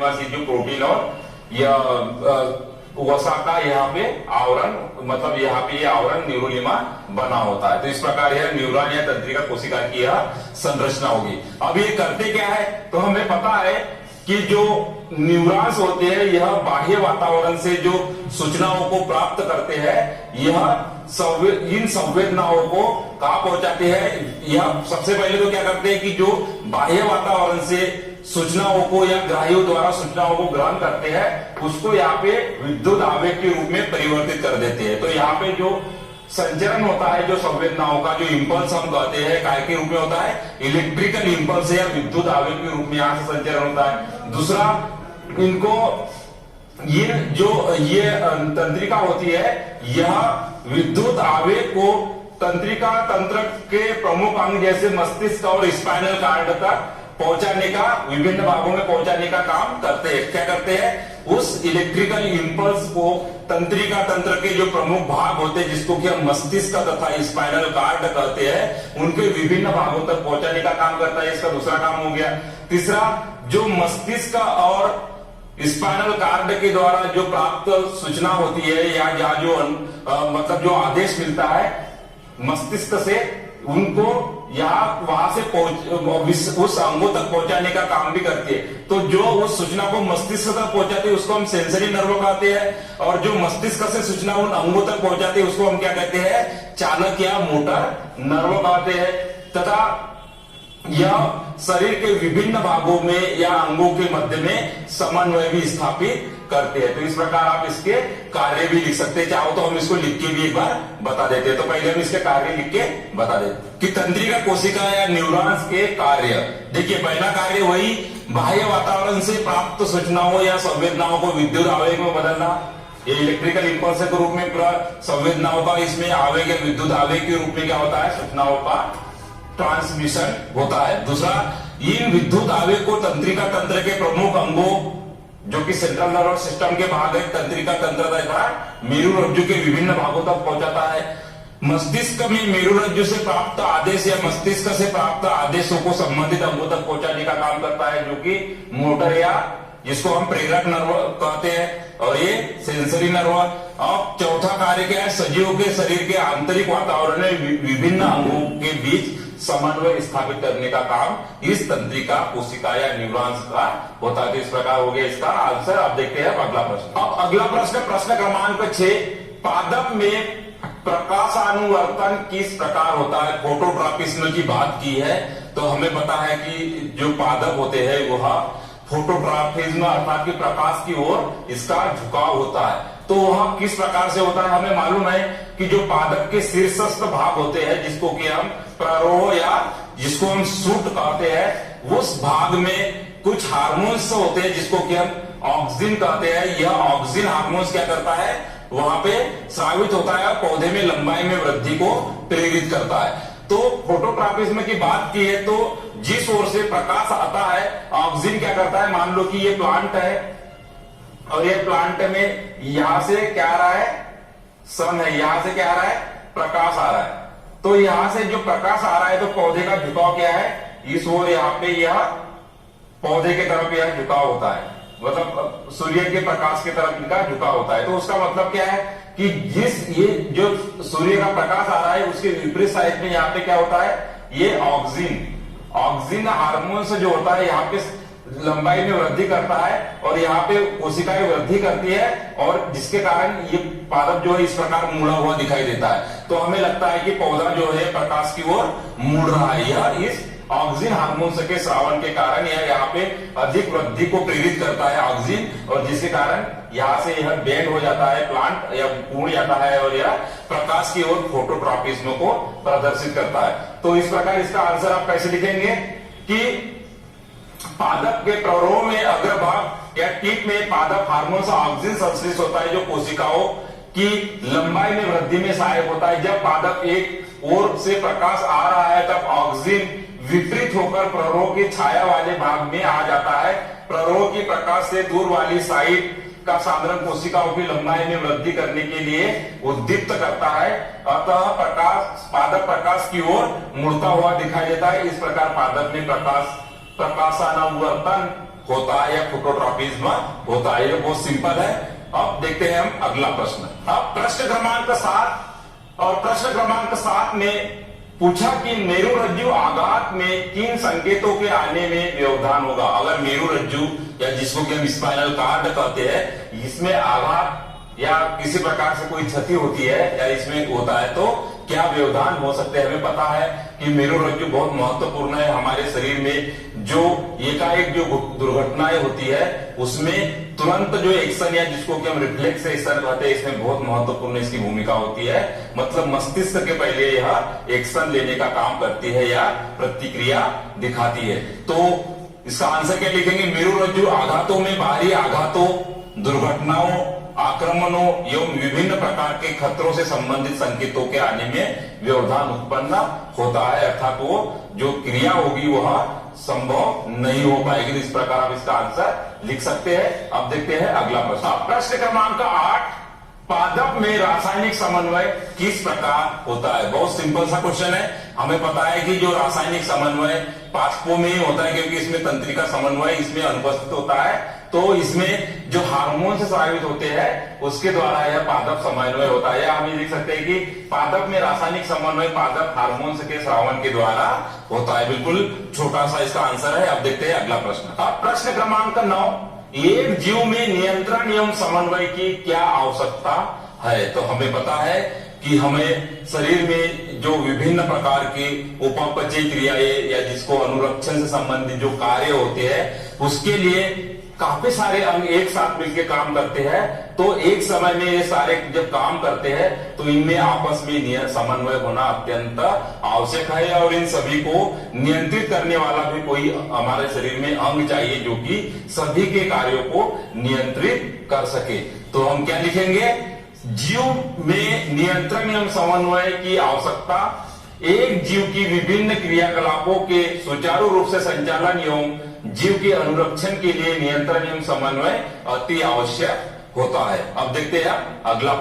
जो प्रोटीन और या वसा का यहाँ पे आवरण, मतलब यहाँ पे ये आवरण न्यूरोलिमा बना होता है। तो इस प्रकार यह न्यूरॉन या तंत्रिका कोशिका की यह संरचना होगी। अब ये करते क्या है, तो हमें पता है कि जो न्यूरॉन्स होते हैं यह बाह्य वातावरण से जो सूचनाओं को प्राप्त करते हैं, यह इन संवेदनाओं को कहां पहुंचाते हैं। यह सबसे पहले तो क्या करते हैं कि जो बाह्य वातावरण से सूचनाओं को या ग्राहियों द्वारा सूचनाओं को ग्रहण करते हैं, उसको यहाँ पे विद्युत आवेग के रूप में परिवर्तित कर देते हैं। तो यहाँ पे जो संचरण होता है, जो संवेदनाओं का जो इंपल्स हम कहते हैं, काय के रूप में होता है, इलेक्ट्रिकल इंपल्स या विद्युत आवेग के रूप में यहाँ से संचरण होता है। दूसरा, इनको ये तंत्रिका होती है, यह विद्युत आवेग को तंत्रिका तंत्र के प्रमुख अंग जैसे मस्तिष्क और स्पाइनल कार्ड तक पहुंचाने का, विभिन्न भागों में पहुंचाने का काम करते हैं। क्या करते हैं, उस इलेक्ट्रिकल इंपल्स को तंत्रिका तंत्र के जो प्रमुख भाग होते हैं, जिसको कि हम मस्तिष्क तथा स्पाइनल कार्ड कहते हैं, उनके विभिन्न भागों तक पहुंचाने का काम करता है। इसका दूसरा काम हो गया। तीसरा, जो मस्तिष्क और स्पाइनल कार्ड के द्वारा जो प्राप्त सूचना होती है या जो मतलब जो आदेश मिलता है मस्तिष्क से, उनको वहां से उस अंगों तक पहुंचाने का काम भी करती है। तो जो उस सूचना को मस्तिष्क तक पहुंचाते हैं उसको हम सेंसरी नर्व कहते हैं, और जो मस्तिष्क से सूचना उन अंगों तक पहुंचाते हैं उसको हम क्या कहते हैं, चालक या मोटर नर्व कहते हैं। तथा यह शरीर के विभिन्न भागों में या अंगों के मध्य में समन्वय भी स्थापित करते हैं। तो इस प्रकार आप इसके कार्य भी लिख सकते हैं। चाहो तो हम इसको लिख के भी एक बार बता देते हैं। तो पहले हम इसके कार्य लिख के बता देते कि तंत्रिका कोशिका या न्यूरॉन्स के कार्य। देखिए, पहला कार्य वही बाह्य वातावरण से प्राप्त सूचनाओं या संवेदनाओं को विद्युत आवेग में बदलना। ये इलेक्ट्रिकल इंपल्स के रूप में संवेदनाओं का इसमें आवेग या विद्युत आवेग के रूप में क्या होता है, सूचनाओं का ट्रांसमिशन होता है। दूसरा, इन विद्युत आवेग को तंत्रिका तंत्र के प्रमुख अंगों, जो कि सेंट्रल नर्वस सिस्टम के भाग है, तंत्रिका तंत्र तथा मेरुरज्जु के विभिन्न भागों तक पहुंचाता है। मस्तिष्क में मेरुरज्जु से प्राप्त आदेश या मस्तिष्क से प्राप्त आदेशों को संबंधित अंगों तक पहुंचाने का काम करता है, जो कि मोटर या जिसको हम प्रेरक नर्व कहते हैं, और ये सेंसरी नर्व। अब चौथा कार्य क्या है, सजीवों के शरीर के आंतरिक वातावरण में विभिन्न अंगों के बीच समन्वय स्थापित करने का काम इस तंत्रिका कोशिका या न्यूरॉन्स का होता है। तो इस प्रकार हो गया इसका आंसर। अब देखते हैं अगला प्रश्न। अब अगला प्रश्न, प्रश्न क्रमांक 6, पादप में प्रकाशानुवर्तन किस प्रकार होता है। फोटोट्रॉपिज्म की बात की है, तो हमें पता है कि जो पादप होते हैं वह फोटोट्रॉपिज्म अर्थात कि प्रकाश की ओर इसका झुकाव होता है। तो वह किस प्रकार से होता है, हमें मालूम है कि जो पादप के शीर्षस्थ भाग होते हैं, जिसको कि हम प्ररोह या जिसको हम सूट कहते हैं, उस भाग में कुछ हार्मोन्स होते हैं जिसको कि हम ऑक्सिन कहते हैं। यह ऑक्सिन हार्मोन्स क्या करता है, वहां पे स्रावित होता है, पौधे में लंबाई में वृद्धि को प्रेरित करता है। तो फोटोट्रॉपिज्म की बात की है, तो जिस ओर से प्रकाश आता है, ऑक्सिन क्या करता है, मान लो कि ये प्लांट है और ये प्लांट में यहां से क्या आ रहा है, सन है, यहां से क्या आ रहा है, प्रकाश आ रहा है। तो यहां से जो प्रकाश आ रहा है, तो पौधे का झुकाव क्या है, इस ओर यहाँ पे यह पौधे की तरफ यह झुकाव होता है, मतलब सूर्य के प्रकाश की तरफ इनका झुकाव होता है। तो उसका मतलब क्या है कि ये जो सूर्य का प्रकाश आ रहा है उसके विपरीत साइड में यहाँ पे क्या होता है, ये ऑक्सिन हार्मोन से जो होता है यहाँ पे लंबाई में वृद्धि करता है, और यहाँ पे कोशिकाएं वृद्धि करती है, और जिसके कारण ये पादप जो है इस प्रकार मुड़ा हुआ दिखाई देता है। तो हमें लगता है कि पौधा जो है प्रकाश की ओर मुड़ रहा है। यह इस ऑक्सिन हार्मोन के श्रावण के कारण यह यहाँ पे अधिक वृद्धि को प्रेरित करता है ऑक्सिन, और जिसके कारण यहाँ से यह बेंड हो जाता है, प्लांट या मुड़ जाता है, और यह प्रकाश की ओर फोटोट्रॉपिज्म को प्रदर्शित करता है। तो इस प्रकार इसका आंसर आप कैसे लिखेंगे कि पादप के प्ररोह में अग्रभाग या टिप में पादप हार्मोन से ऑक्सिन संश्लेष होता है, जो कोशिकाओं की लंबाई में वृद्धि में सहायक होता है। जब पादप एक ओर से प्रकाश आ रहा है, तब ऑक्सिन विपरीत होकर प्ररोह की छाया वाले भाग में आ जाता है। प्ररोह की प्रकाश से दूर वाली साइड का सांद्रण कोशिकाओं की लंबाई में वृद्धि करने के लिए उद्दीप्त करता है, अतः पादप प्रकाश की ओर मुड़ता हुआ दिखाई देता है। इस प्रकार पादप में प्रकाशानुवर्तन होता है या फोटोट्रॉपिज्म होता है। ये बहुत सिंपल है। अब देखते हैं हम अगला प्रश्न। अब प्रश्न क्रमांक 7 और प्रश्न क्रमांक 7 में पूछा कि मेरुरज्जु आघात में किन संकेतों के आने में व्यवधान होगा। अगर मेरुरज्जु या जिसको कि हम स्पाइनल कार्ड कहते हैं, इसमें आघात या किसी प्रकार से कोई क्षति होती है या इसमें होता है तो क्या व्यवधान हो सकते हैं। हमें पता है कि मेरुरज्जु बहुत महत्वपूर्ण है हमारे शरीर में। जो एकाएक जो दुर्घटनाएं होती है उसमें तुरंत जो एक्शन या जिसको कि हम रिफ्लेक्स एक्शन कहते हैं, इसमें बहुत महत्वपूर्ण इसकी भूमिका होती है। मतलब मस्तिष्क के पहले यह एक्शन लेने का काम करती है या प्रतिक्रिया दिखाती है। तो इसका आंसर क्या लिखेंगे? मेरुरज्जु आघातों में बाहरी आघातों, दुर्घटनाओं, आक्रमणों एवं विभिन्न प्रकार के खतरों से संबंधित संकेतों के आने में व्यवधान उत्पन्न होता है, अर्थात वो जो क्रिया होगी वह संभव नहीं हो पाएगी। इस प्रकार आप इसका आंसर लिख सकते हैं। अब देखते हैं अगला प्रश्न। प्रश्न क्रमांक 8, पादप में रासायनिक समन्वय किस प्रकार होता है। बहुत सिंपल सा क्वेश्चन है। हमें पता है कि जो रासायनिक समन्वय पादपों में ही होता है, क्योंकि इसमें तंत्रिका समन्वय इसमें अनुपस्थित होता है। तो इसमें जो हार्मोन से स्रावित होते हैं उसके द्वारा यह पादप समन्वय होता है। हम ये लिख सकते हैं कि पादप में रासायनिक समन्वय पादप हार्मोन के स्रावन के द्वारा होता है। बिल्कुल छोटा सा इसका आंसर है। अब देखते हैं अगला प्रश्न। अब प्रश्न क्रमांक 9, एक जीव में नियंत्रण एवं समन्वय की क्या आवश्यकता है। तो हमें पता है कि हमें शरीर में जो विभिन्न प्रकार की उपापचय क्रियाएं या जिसको अनुरक्षण से संबंधित जो कार्य होते हैं उसके लिए काफी सारे अंग एक साथ मिलकर काम करते हैं। तो एक समय में ये सारे जब काम करते हैं तो इनमें आपस में समन्वय होना अत्यंत आवश्यक है। और इन सभी को नियंत्रित करने वाला भी कोई हमारे शरीर में अंग चाहिए जो कि सभी के कार्यों को नियंत्रित कर सके। तो हम क्या लिखेंगे? जीव में नियंत्रण एवं समन्वय की आवश्यकता एक जीव की विभिन्न क्रियाकलापों के सुचारू रूप से संचालन एवं जीव के अनुरक्षण के लिए नियंत्रण एवं समन्वय अति आवश्यक होता है। अब देखते हैं अगला